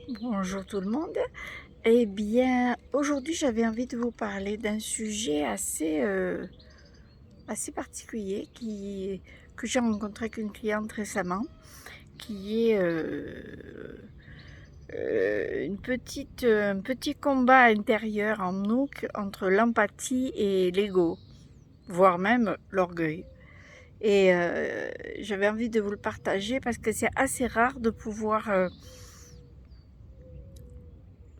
Bonjour tout le monde. Eh bien, aujourd'hui, j'avais envie de vous parler d'un sujet assez particulier que j'ai rencontré avec une cliente récemment, qui est un petit combat intérieur en nous entre l'empathie et l'ego, voire même l'orgueil. Et j'avais envie de vous le partager parce que c'est assez rare de pouvoir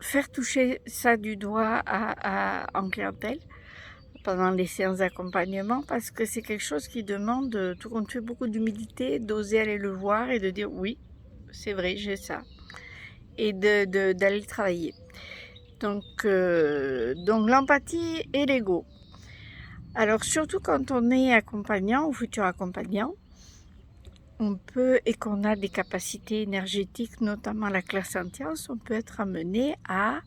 faire toucher ça du doigt en clientèle pendant les séances d'accompagnement, parce que c'est quelque chose qui demande, tout compte fait, beaucoup d'humilité, d'oser aller le voir et de dire oui, c'est vrai, j'ai ça, et d'aller le travailler. Donc l'empathie et l'ego. Alors surtout quand on est accompagnant ou futur accompagnant, on peut, et qu'on a des capacités énergétiques, notamment la clairsentience, on peut être amené à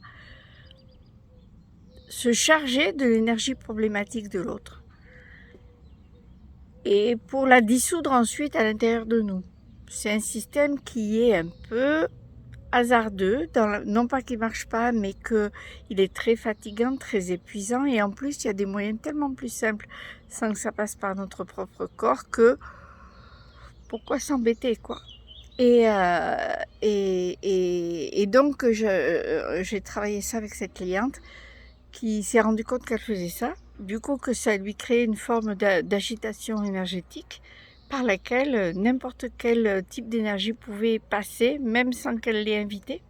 se charger de l'énergie problématique de l'autre et pour la dissoudre ensuite à l'intérieur de nous. C'est un système qui est un peu hasardeux, non pas qu'il ne marche pas, mais qu'il est très fatigant, très épuisant, et en plus il y a des moyens tellement plus simples sans que ça passe par notre propre corps que pourquoi s'embêter, quoi. Et donc j'ai travaillé ça avec cette cliente qui s'est rendu compte qu'elle faisait ça, du coup que ça lui créait une forme d'agitation énergétique par laquelle n'importe quel type d'énergie pouvait passer, même sans qu'elle l'ait invité,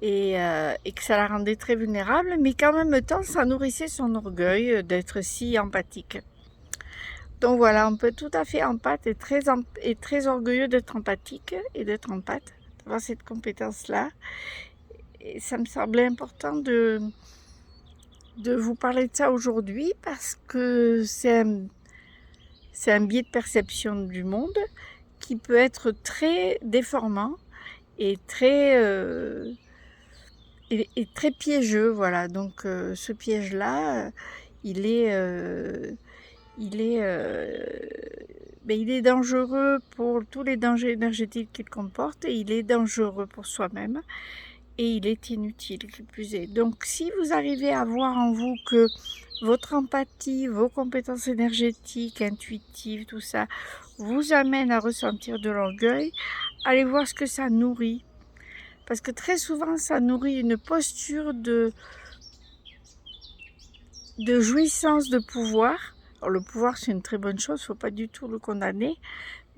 et que ça la rendait très vulnérable, mais qu'en même temps ça nourrissait son orgueil d'être si empathique. Donc voilà, on peut être tout à fait empathe et très orgueilleux d'être empathique et d'être empathe, d'avoir cette compétence-là. Et ça me semblait important de vous parler de ça aujourd'hui parce que c'est un biais de perception du monde qui peut être très déformant et très piégeux. Voilà, donc ce piège-là, il est, il est, il est dangereux pour tous les dangers énergétiques qu'il comporte, et il est dangereux pour soi-même, et il est inutile, qui plus est. Donc si vous arrivez à voir en vous que votre empathie, vos compétences énergétiques, intuitives, tout ça, vous amène à ressentir de l'orgueil, allez voir ce que ça nourrit. Parce que très souvent, ça nourrit une posture de jouissance de pouvoir. Alors le pouvoir, c'est une très bonne chose, il ne faut pas du tout le condamner,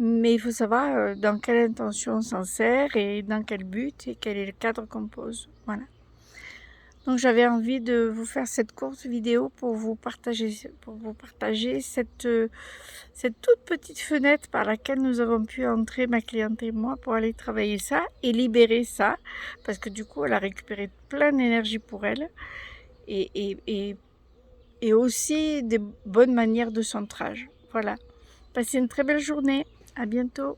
mais il faut savoir dans quelle intention on s'en sert et dans quel but et quel est le cadre qu'on pose. Voilà. Donc j'avais envie de vous faire cette courte vidéo pour vous partager cette toute petite fenêtre par laquelle nous avons pu entrer, ma cliente et moi, pour aller travailler ça et libérer ça, parce que du coup elle a récupéré plein d'énergie pour elle, et, et, et, et aussi des bonnes manières de centrage. Voilà. Passez une très belle journée. À bientôt.